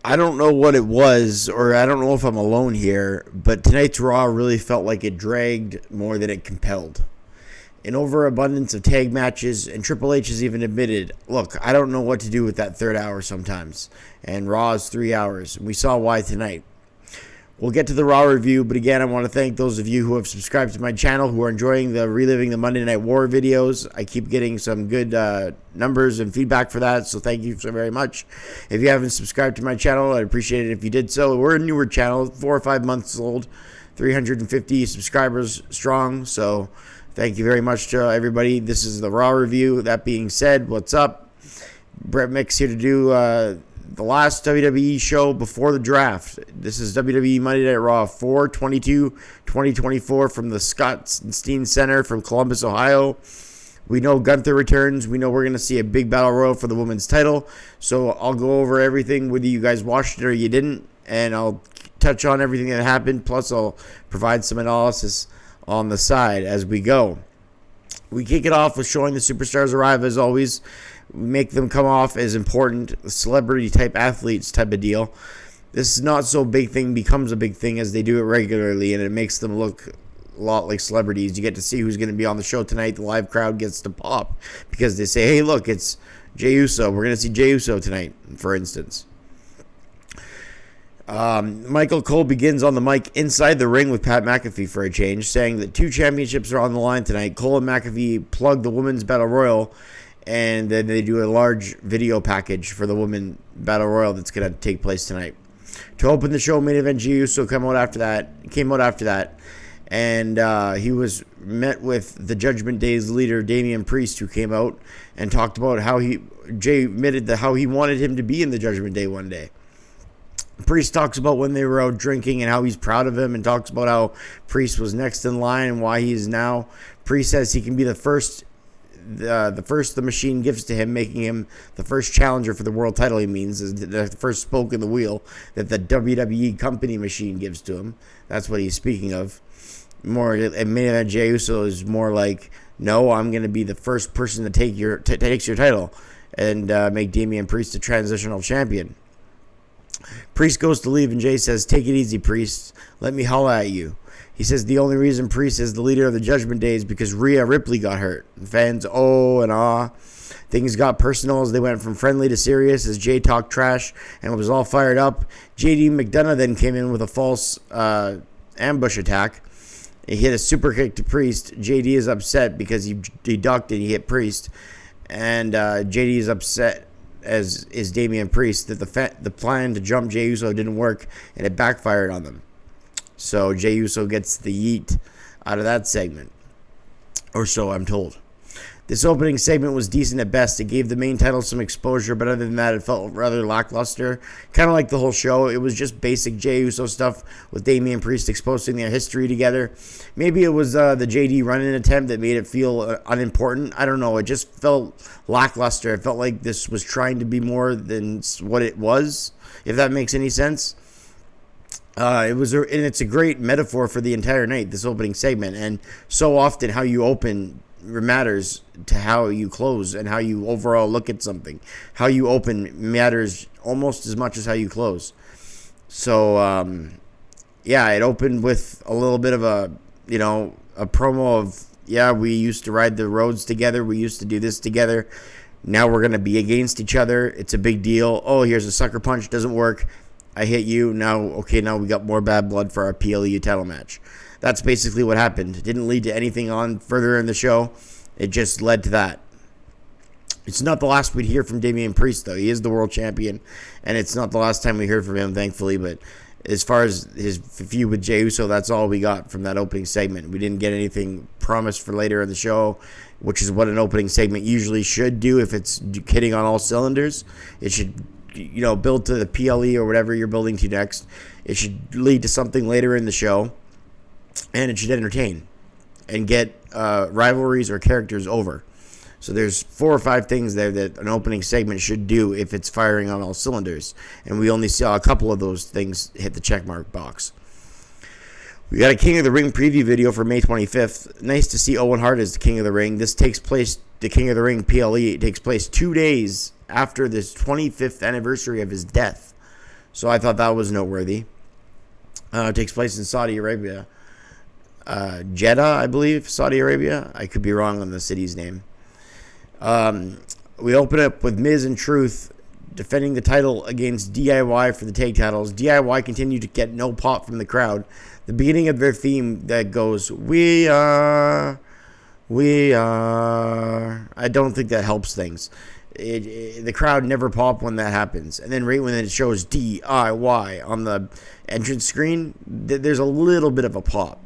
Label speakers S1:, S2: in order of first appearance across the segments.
S1: I don't know what it was, or I don't know if I'm alone here, but tonight's Raw really felt like it dragged more than it compelled. An overabundance of tag matches, and Triple H has even admitted, look, I don't know what to do with that third hour sometimes. And Raw is 3 hours, and we saw why tonight. We'll get to the Raw review, but again, I want to thank those of you who have subscribed to my channel, who are enjoying the Reliving the Monday Night War videos. I keep getting some good numbers and feedback for that, so thank you so very much. If you haven't subscribed to my channel, I'd appreciate it if you did so. We're a newer channel, 4 or 5 months old, 350 subscribers strong, so thank you very much to everybody. This is the Raw review. That being said, what's up? Brett Mix here to do the last WWE show before the draft. This is WWE Monday Night Raw 4/22/2024 from the Scottsdale Center from Columbus, Ohio. We know Gunther returns. We know we're going to see a big battle royal for the women's title. So I'll go over everything, whether you guys watched it or you didn't, and I'll touch on everything that happened. Plus, I'll provide some analysis on the side as we go. We kick it off with showing the superstars arrive as always. We make them come off as important, celebrity type athletes type of deal. This not so big thing becomes a big thing as they do it regularly, and it makes them look a lot like celebrities. You get to see who's going to be on the show tonight. The live crowd gets to pop because they say, hey, look, it's Jey Uso. We're going to see Jey Uso tonight, for instance. Michael Cole begins on the mic inside the ring with Pat McAfee for a change, saying that 2 championships are on the line tonight. Cole and McAfee plug the Women's Battle Royal, and then they do a large video package for the Women Battle Royal that's going to take place tonight. To open the show, main event Jey Uso came out after that, and he was met with the Judgment Day's leader, Damian Priest, who came out and talked about how Jey admitted that how he wanted him to be in the Judgment Day one day. Priest talks about when they were out drinking and how he's proud of him, and talks about how Priest was next in line and why he is now. Priest says he can be the first the machine gives to him, making him the first challenger for the world title. He means is the first spoke in the wheel that the WWE company machine gives to him. That's what he's speaking of. More, and main event Jey Uso is more like, no, I'm going to be the first person to takes your title and make Damian Priest the transitional champion. Priest goes to leave, and Jey says, take it easy, Priest. Let me holla at you. He says the only reason Priest is the leader of the Judgment Day is because Rhea Ripley got hurt. Fans oh and ah. Things got personal as they went from friendly to serious as Jey talked trash and was all fired up. JD McDonough then came in with a false ambush attack. He hit a super kick to Priest. JD is upset because he ducked and he hit Priest. And JD is upset, as is Damian Priest, that the plan to jump Jey Uso didn't work and it backfired on them. So Jey Uso gets the yeet out of that segment, or so I'm told. This opening segment was decent at best. It gave the main title some exposure, but other than that, it felt rather lackluster. Kind of like the whole show. It was just basic Jey Uso stuff with Damian Priest exposing their history together. Maybe it was the JD run-in attempt that made it feel unimportant. I don't know. It just felt lackluster. It felt like this was trying to be more than what it was, if that makes any sense. It's a great metaphor for the entire night, this opening segment, and so often how you open matters to how you close and how you overall look at something. How you open matters almost as much as how you close. So, it opened with a little bit of a promo of, we used to ride the roads together. We used to do this together. Now we're going to be against each other. It's a big deal. Oh, here's a sucker punch. Doesn't work. I hit you. Now we got more bad blood for our PLE title match. That's basically what happened. It didn't lead to anything on further in the show. It just led to that. It's not the last we'd hear from Damian Priest, though. He is the world champion, and it's not the last time we heard from him, thankfully. But as far as his feud with Jey Uso, that's all we got from that opening segment. We didn't get anything promised for later in the show, which is what an opening segment usually should do if it's hitting on all cylinders. It should build to the PLE or whatever you're building to next. It should lead to something later in the show, and it should entertain and get rivalries or characters over. So there's 4 or 5 things there that an opening segment should do if it's firing on all cylinders, and we only saw a couple of those things hit the checkmark box. We got a King of the Ring preview video for May 25th. Nice to see Owen Hart as the King of the Ring. This takes place, the King of the Ring PLE, it takes place 2 days after this 25th anniversary of his death. So I thought that was noteworthy. It takes place in Saudi Arabia. Jeddah, I believe, Saudi Arabia. I could be wrong on the city's name. We open up with Miz and Truth defending the title against DIY for the tag titles. DIY continue to get no pop from the crowd. The beginning of their theme that goes, we are. I don't think that helps things. The crowd never pop when that happens. And then right when it shows DIY on the entrance screen, there's a little bit of a pop.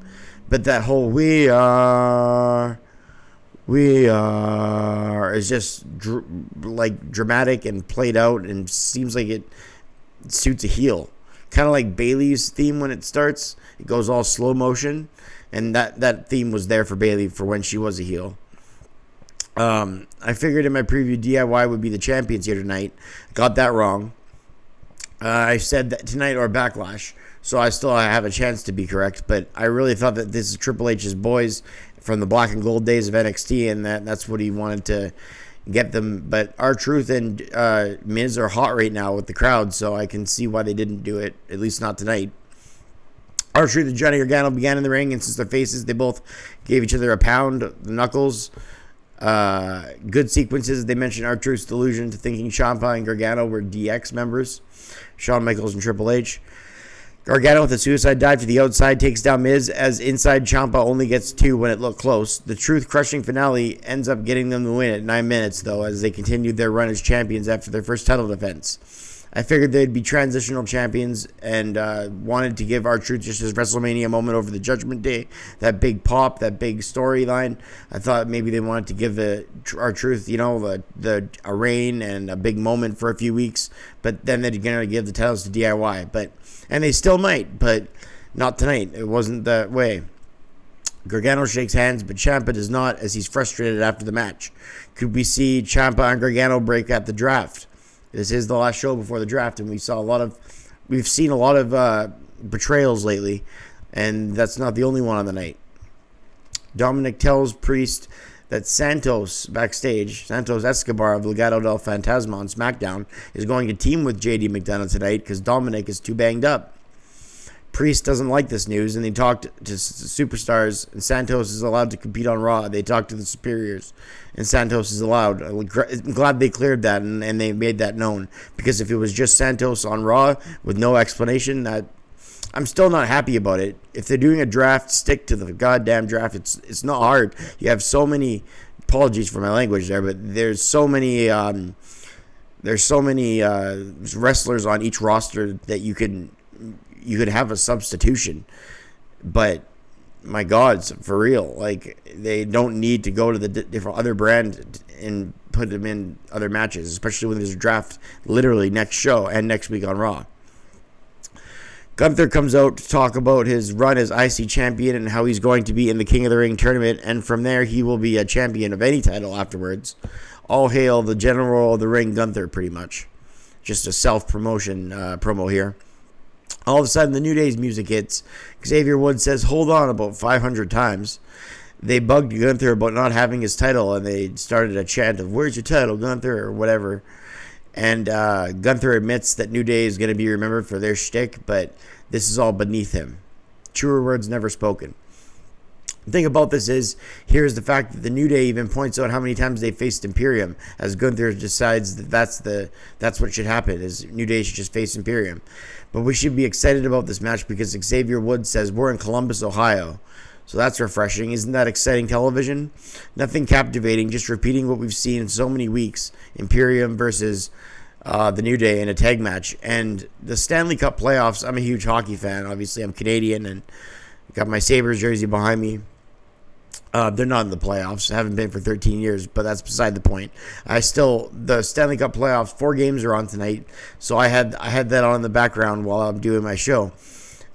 S1: But that whole we are is just dramatic and played out and seems like it suits a heel. Kind of like Bayley's theme when it starts. It goes all slow motion. And that theme was there for Bayley for when she was a heel. I figured in my preview DIY would be the champions here tonight. Got that wrong. I said that tonight or Backlash. So I still have a chance to be correct. But I really thought that this is Triple H's boys from the black and gold days of NXT. And that's what he wanted to get them. But R-Truth and Miz are hot right now with the crowd. So I can see why they didn't do it. At least not tonight. R-Truth and Johnny Gargano began in the ring, and since their faces, they both gave each other a pound, the knuckles. Good sequences. They mentioned R-Truth's delusion to thinking Ciampa and Gargano were DX members, Shawn Michaels and Triple H. Gargano with a suicide dive to the outside takes down Miz, as inside Ciampa only gets 2 when it looked close. The Truth-crushing finale ends up getting them the win at 9 minutes, though, as they continued their run as champions after their first title defense. I figured they'd be transitional champions and wanted to give R-Truth just his WrestleMania moment over the Judgment Day. That big pop, that big storyline. I thought maybe they wanted to give R-Truth, a reign and a big moment for a few weeks. But then they're going to give the titles to DIY. And they still might, but not tonight. It wasn't that way. Gargano shakes hands, but Ciampa does not, as he's frustrated after the match. Could we see Ciampa and Gargano break at the draft? This is the last show before the draft, and we've seen a lot of betrayals lately, and that's not the only one on the night. Dominic tells Priest that Santos Escobar of Legado del Fantasma on SmackDown is going to team with JD McDonough tonight because Dominic is too banged up. Priest doesn't like this news, and they talked to superstars, and Santos is allowed to compete on Raw. They talked to the superiors, and Santos is allowed. I'm glad they cleared that, and they made that known, because if it was just Santos on Raw with no explanation, I'm still not happy about it. If they're doing a draft, stick to the goddamn draft. It's not hard. You have so many, apologies for my language there, but there's so many wrestlers on each roster that you could have a substitution, but my God, for real, they don't need to go to the different other brand and put them in other matches, especially when there's a draft literally next show and next week on Raw. Gunther comes out to talk about his run as IC champion and how he's going to be in the King of the Ring tournament, and from there he will be a champion of any title afterwards. All hail the General of the Ring, Gunther, pretty much. Just a self-promotion promo here. All of a sudden, the New Day's music hits. Xavier Woods says, "Hold on," about 500 times. They bugged Gunther about not having his title, and they started a chant of, "Where's your title, Gunther?" or whatever. And Gunther admits that New Day is going to be remembered for their shtick, but this is all beneath him. Truer words never spoken. The thing about this is, here's the fact that the New Day even points out how many times they faced Imperium, as Gunther decides that that's what should happen, is New Day should just face Imperium. But we should be excited about this match because Xavier Woods says we're in Columbus, Ohio. So that's refreshing. Isn't that exciting television? Nothing captivating, just repeating what we've seen in so many weeks. Imperium versus the New Day in a tag match. And the Stanley Cup playoffs, I'm a huge hockey fan. Obviously, I'm Canadian and got my Sabres jersey behind me. They're not in the playoffs. I haven't been for 13 years, but that's beside the point. The Stanley Cup playoffs, 4 games are on tonight, so I had that on in the background while I'm doing my show.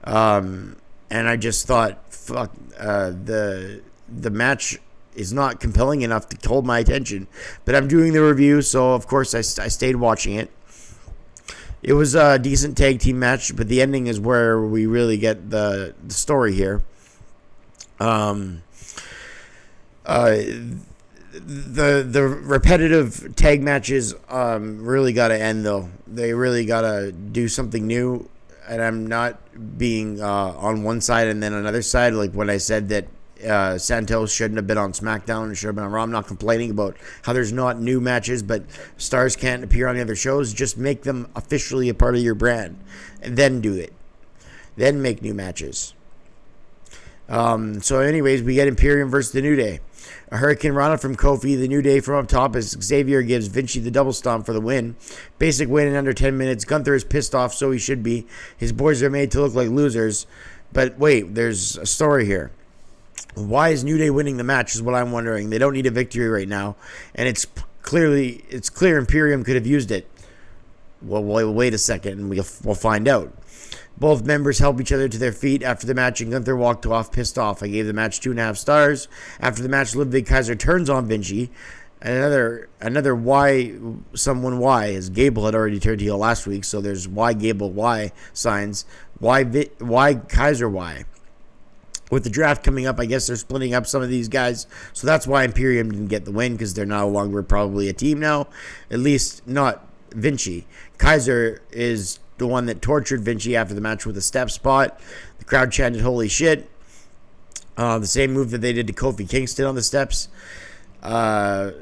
S1: And I just thought, fuck, the match is not compelling enough to hold my attention. But I'm doing the review, so of course I stayed watching it. It was a decent tag team match, but the ending is where we really get the The repetitive tag matches really got to end, though. They really got to do something new. And I'm not being on one side and then another side. Like when I said that Santos shouldn't have been on SmackDown and should have been on Raw. I'm not complaining about how there's not new matches, but stars can't appear on the other shows. Just make them officially a part of your brand, and then do it. Then make new matches. So anyways, we get Imperium versus the New Day. A Hurricane Rana from Kofi, the New Day from up top as Xavier gives Vinci the double stomp for the win. Basic win in under 10 minutes. Gunther is pissed off, so he should be. His boys are made to look like losers. But wait, there's a story here. Why is New Day winning the match is what I'm wondering. They don't need a victory right now. And it's clear Imperium could have used it. Well, wait a second and we'll find out. Both members help each other to their feet after the match, and Gunther walked off pissed off. I gave the match 2.5 stars. After the match, Ludwig Kaiser turns on Vinci. Another why, as Gable had already turned heel last week, so there's why Gable, why signs. Why Kaiser, why? With the draft coming up, I guess they're splitting up some of these guys, so that's why Imperium didn't get the win, because they're no longer probably a team now. At least not Vinci. Kaiser is the one that tortured Vinci after the match with a step spot. The crowd chanted, "Holy shit." The same move that they did to Kofi Kingston on the steps.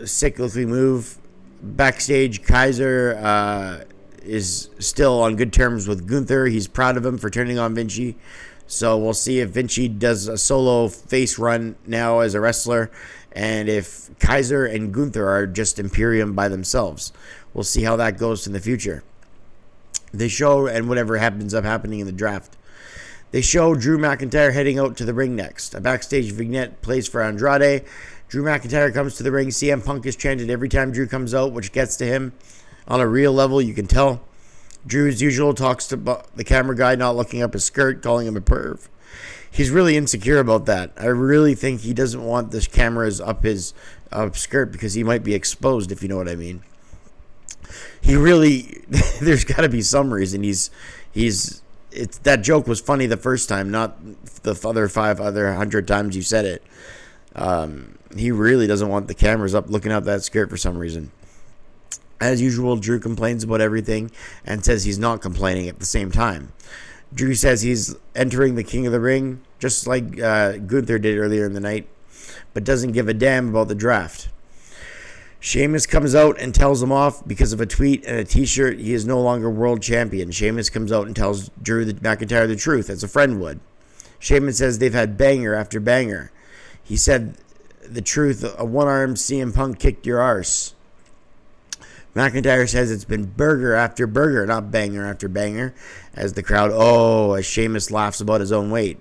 S1: Sick looking move. Backstage, Kaiser is still on good terms with Gunther. He's proud of him for turning on Vinci. So we'll see if Vinci does a solo face run now as a wrestler, and if Kaiser and Gunther are just Imperium by themselves. We'll see how that goes in the future. They show, and whatever happens up happening in the draft. They show Drew McIntyre heading out to the ring next. A backstage vignette plays for Andrade. Drew McIntyre comes to the ring. CM Punk is chanted every time Drew comes out, which gets to him on a real level, you can tell. Drew, as usual, talks to the camera guy not looking up his skirt, calling him a perv. He's really insecure about that. I really think he doesn't want the cameras up his skirt because he might be exposed, if you know what I mean. He really, there's got to be some reason that joke was funny the first time, not the other 500 times you said it. He really doesn't want the cameras up looking up that skirt for some reason. As usual, Drew complains about everything and says he's not complaining at the same time. Drew says he's entering the King of the Ring, just like Gunther did earlier in the night, but doesn't give a damn about the draft. Sheamus comes out and tells him off because of a tweet and a t-shirt. He is no longer world champion. Sheamus comes out and tells Drew McIntyre the truth, as a friend would. Sheamus says they've had banger after banger. He said the truth, a one-armed CM Punk kicked your arse. McIntyre says it's been burger after burger, not banger after banger, as the crowd, as Sheamus laughs about his own weight.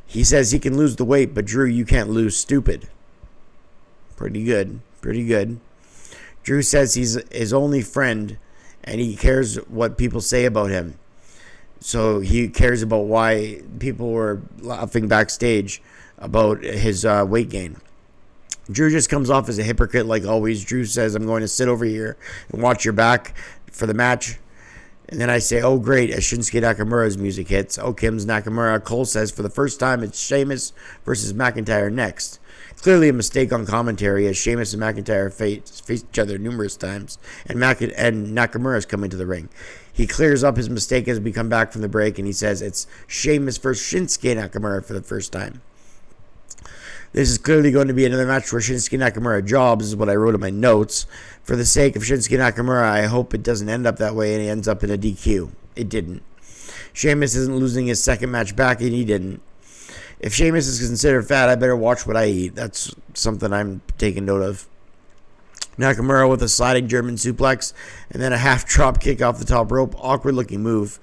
S1: He says he can lose the weight, but Drew, you can't lose stupid. Pretty good. Drew says he's his only friend, and he cares what people say about him. So he cares about why people were laughing backstage about his weight gain. Drew just comes off as a hypocrite like always. Drew says, I'm going to sit over here and watch your back for the match. And then I say, oh, great, as Shinsuke Nakamura's music hits. Oh, Kim's Nakamura. Cole says, for the first time, it's Sheamus versus McIntyre next. Clearly a mistake on commentary, as Sheamus and McIntyre face each other numerous times, and Nakamura is coming to the ring. He clears up his mistake as we come back from the break, and he says it's Sheamus versus Shinsuke Nakamura for the first time. This is clearly going to be another match where Shinsuke Nakamura jobs, is what I wrote in my notes. For the sake of Shinsuke Nakamura, I hope it doesn't end up that way and he ends up in a DQ. It didn't. Sheamus isn't losing his second match back, and he didn't. If Sheamus is considered fat, I better watch what I eat. That's something I'm taking note of. Nakamura with a sliding German suplex, and then a half drop kick off the top rope. Awkward looking move.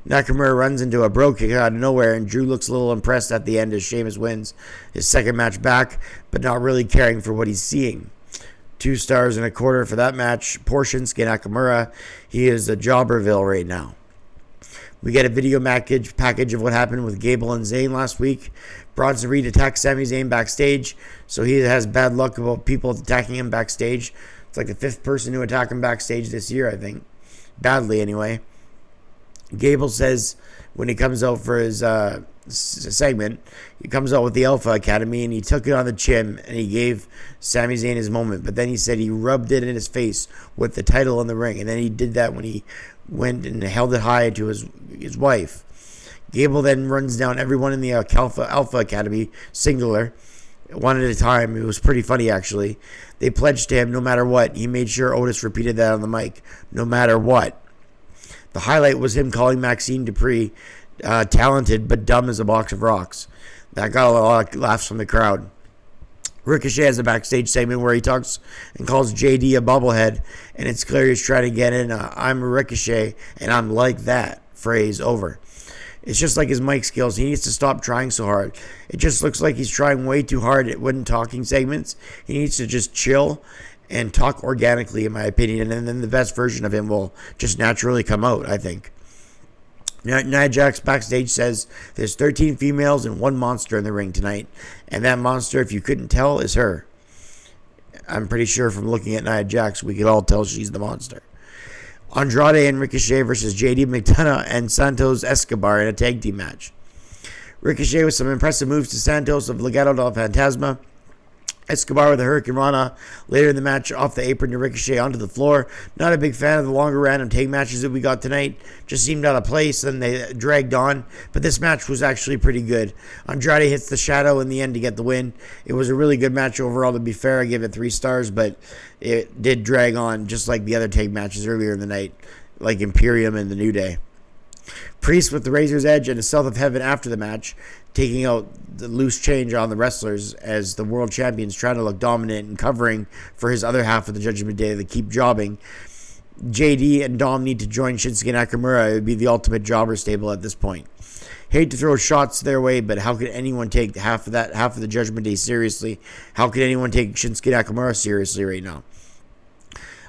S1: Nakamura runs into a bro kick out of nowhere, and Drew looks a little impressed at the end as Sheamus wins his second match back, but not really caring for what he's seeing. 2 stars and a quarter for that match. Poor Shinsuke Nakamura. He is a Jobberville right now. We get a video package of what happened with Gable and Zayn last week. Bronson Reed attacks Sami Zayn backstage, so he has bad luck about people attacking him backstage. It's like the 5th person to attack him backstage this year, I think. Badly, anyway. Gable says when he comes out for his segment, he comes out with the Alpha Academy, and he took it on the chin, and he gave Sami Zayn his moment. But then he said he rubbed it in his face with the title in the ring, and then he did that when he went and held it high to his wife. Gable then runs down everyone in the Alpha Academy, singular, one at a time. It was pretty funny, actually. They pledged to him no matter what. He made sure Otis repeated that on the mic, no matter what. The highlight was him calling Maxine Dupree talented but dumb as a box of rocks. That got a lot of laughs from the crowd. Ricochet has a backstage segment where he talks and calls JD a bubblehead, and it's clear he's trying to get in I'm a Ricochet and I'm like that phrase over. It's just like his mic skills. He needs to stop trying so hard. It just looks like he's trying way too hard when talking segments. He needs to just chill and talk organically, in my opinion, and then the best version of him will just naturally come out, I think. Nia Jax backstage says there's 13 females and one monster in the ring tonight, and that monster, if you couldn't tell, is her. I'm pretty sure from looking at Nia Jax, we could all tell she's the monster. Andrade and Ricochet versus JD McDonough and Santos Escobar in a tag team match. Ricochet with some impressive moves to Santos of Legado del Fantasma. Escobar with a Hurricane Rana later in the match off the apron to Ricochet onto the floor. Not a big fan of the longer random tag matches that we got tonight. Just seemed out of place and they dragged on. But this match was actually pretty good. Andrade hits the Shadow in the end to get the win. It was a really good match overall, to be fair. I give it 3 stars, but it did drag on just like the other tag matches earlier in the night, like Imperium and the New Day. Priest with the Razor's Edge and the South of Heaven after the match, taking out the loose change on the wrestlers as the world champions trying to look dominant and covering for his other half of the Judgment Day. They keep jobbing. JD and Dom need to join Shinsuke Nakamura. It would be the ultimate jobber stable at this point. Hate to throw shots their way, but how could anyone take half of the Judgment Day seriously? How could anyone take Shinsuke Nakamura seriously right now?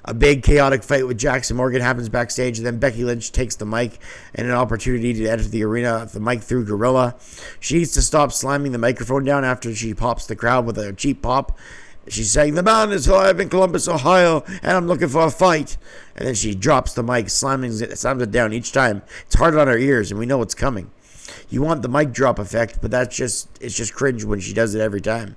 S1: A big chaotic fight with Jackson Morgan happens backstage, and then Becky Lynch takes the mic and an opportunity to enter the arena, the mic through Gorilla. She needs to stop slamming the microphone down after she pops the crowd with a cheap pop. She's saying, "The mountain is alive in Columbus, Ohio, and I'm looking for a fight." And then she drops the mic, slams it down each time. It's hard on her ears, and we know what's coming. You want the mic drop effect, but it's just cringe when she does it every time.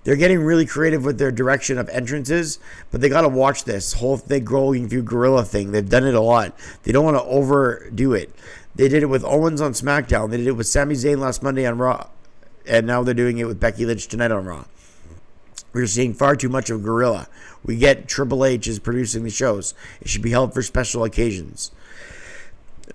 S1: They're getting really creative with their direction of entrances, but they got to watch this whole thing growing through Gorilla thing. They've done it a lot. They don't want to overdo it. They did it with Owens on SmackDown. They did it with Sami Zayn last Monday on Raw, and now they're doing it with Becky Lynch tonight on Raw. We're seeing far too much of Gorilla. We get Triple H is producing the shows. It should be held for special occasions.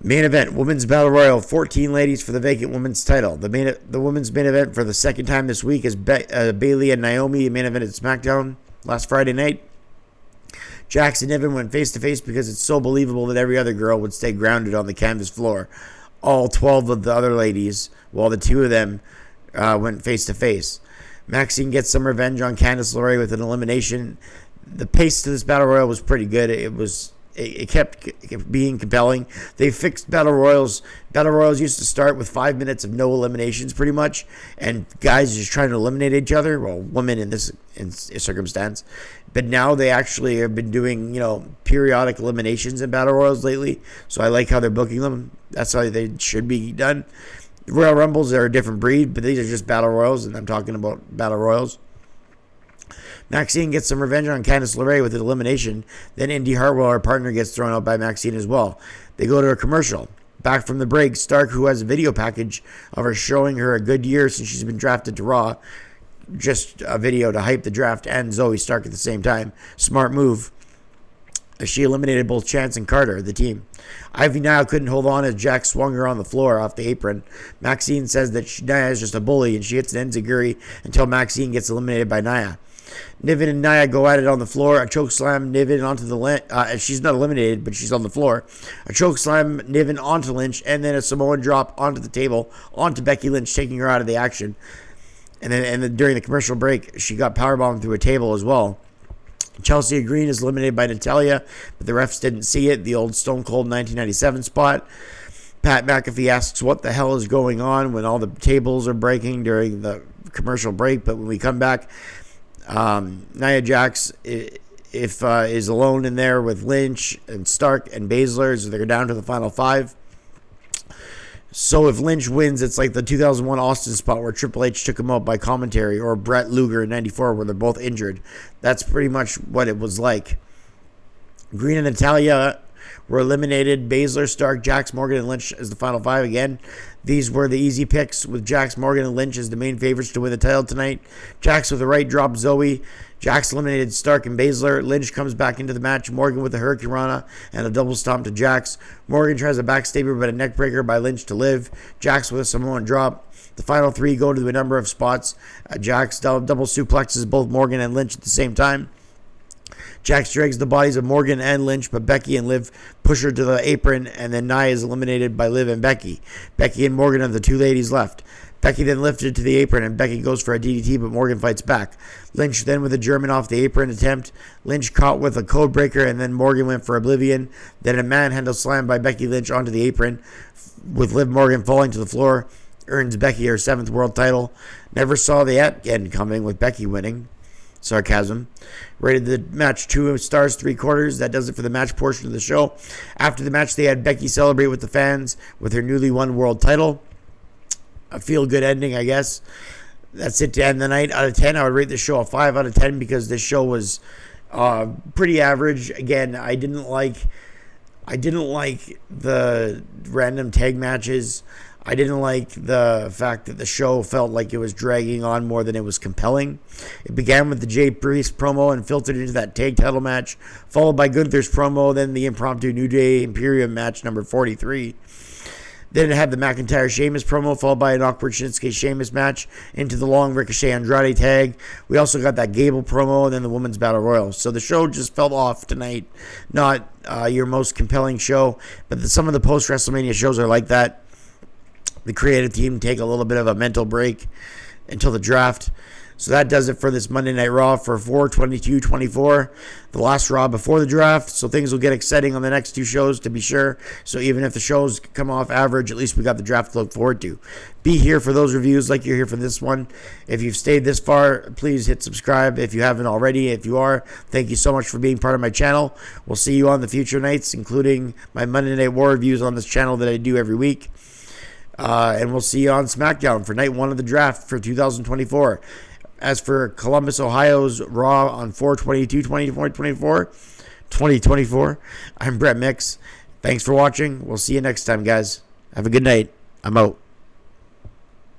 S1: Main event, Women's Battle Royal, 14 ladies for the vacant women's title. The women's main event for the second time this week is Bayley and Naomi, main event at SmackDown last Friday night. Jax and Niven went face-to-face because it's so believable that every other girl would stay grounded on the canvas floor. All 12 of the other ladies, while the 2 of them went face-to-face. Maxine gets some revenge on Candice LeRae with an elimination. The pace to this Battle Royal was pretty good. It kept being compelling. They fixed Battle Royals. Battle Royals used to start with 5 minutes of no eliminations, pretty much, and guys just trying to eliminate each other. Well, women in this circumstance. But now they actually have been doing, periodic eliminations in Battle Royals lately. So I like how they're booking them. That's how they should be done. Royal Rumbles are a different breed, but these are just Battle Royals, and I'm talking about Battle Royals. Maxine gets some revenge on Candice LeRae with an elimination. Then Indy Hartwell, her partner, gets thrown out by Maxine as well. They go to a commercial. Back from the break, Stark, who has a video package of her showing her a good year since she's been drafted to Raw. Just a video to hype the draft and Zoe Stark at the same time. Smart move. She eliminated both Chance and Carter, the team. Ivy Nile couldn't hold on as Jack swung her on the floor off the apron. Maxine says that Nia is just a bully, and she hits an enziguri until Maxine gets eliminated by Nia. Niven and Nia go at it on the floor. A chokeslam Niven onto the she's not eliminated, but she's on the floor. A chokeslam Niven onto Lynch, and then a Samoan drop onto the table, onto Becky Lynch, taking her out of the action. And then during the commercial break, she got powerbombed through a table as well. Chelsea Green is eliminated by Natalya, but the refs didn't see it. The old Stone Cold 1997 spot. Pat McAfee asks what the hell is going on when all the tables are breaking during the commercial break. But when we come back, Nia Jax is alone in there with Lynch and Stark and Baszler, so they're down to the final 5. So if Lynch wins, it's like the 2001 Austin spot where Triple H took him out by commentary, or Brett Luger in '94 where they're both injured. That's pretty much what it was like. Green and Natalia were eliminated. Baszler, Stark, Jax, Morgan, and Lynch as the final five again. These were the easy picks, with Jax, Morgan, and Lynch as the main favorites to win the title tonight. Jax with the right dropped Zoe. Jax eliminated Stark and Baszler. Lynch comes back into the match. Morgan with the Hurricane Rana and a double stomp to Jax. Morgan tries a backstabber but a neckbreaker by Lynch to live. Jax with a Samoan drop. The final three go to a number of spots. Jax double suplexes both Morgan and Lynch at the same time. Jax drags the bodies of Morgan and Lynch, but Becky and Liv push her to the apron, and then Nia is eliminated by Liv and Becky. Becky and Morgan are the two ladies left. Becky then lifted to the apron, and Becky goes for a DDT, but Morgan fights back. Lynch then with a German off the apron attempt. Lynch caught with a code breaker, and then Morgan went for Oblivion. Then a manhandle slam by Becky Lynch onto the apron, with Liv Morgan falling to the floor. Earns Becky her 7th world title. Never saw the end coming with Becky winning. Sarcasm. Rated the match 2 stars 3/4. That does it for the match portion of the show. After the match, they had Becky celebrate with the fans with her newly won world title. A feel-good ending, I guess. That's it to end the night. Out of 10, I would rate this show a 5 out of 10 because this show was pretty average. Again, I didn't like the random tag matches. I didn't like the fact that the show felt like it was dragging on more than it was compelling. It began with the Jay Priest promo and filtered into that tag title match, followed by Gunther's promo, then the impromptu New Day Imperium match number 43. Then it had the McIntyre Sheamus promo, followed by an awkward Shinsuke Sheamus match into the long Ricochet Andrade tag. We also got that Gable promo and then the Women's Battle Royal. So the show just fell off tonight. Not your most compelling show, but some of the post-WrestleMania shows are like that. The creative team take a little bit of a mental break until the draft. So that does it for this Monday Night Raw for 4/22/24, the last Raw before the draft. So things will get exciting on the next two shows, to be sure. So even if the shows come off average, at least we got the draft to look forward to. Be here for those reviews like you're here for this one. If you've stayed this far, please hit subscribe if you haven't already. If you are, thank you so much for being part of my channel. We'll see you on the future nights, including my Monday Night War reviews on this channel that I do every week. And we'll see you on SmackDown for night 1 of the draft for 2024. As for Columbus, Ohio's Raw on 4/22/2024, I'm Brett Mix. Thanks for watching. We'll see you next time, guys. Have a good night. I'm out.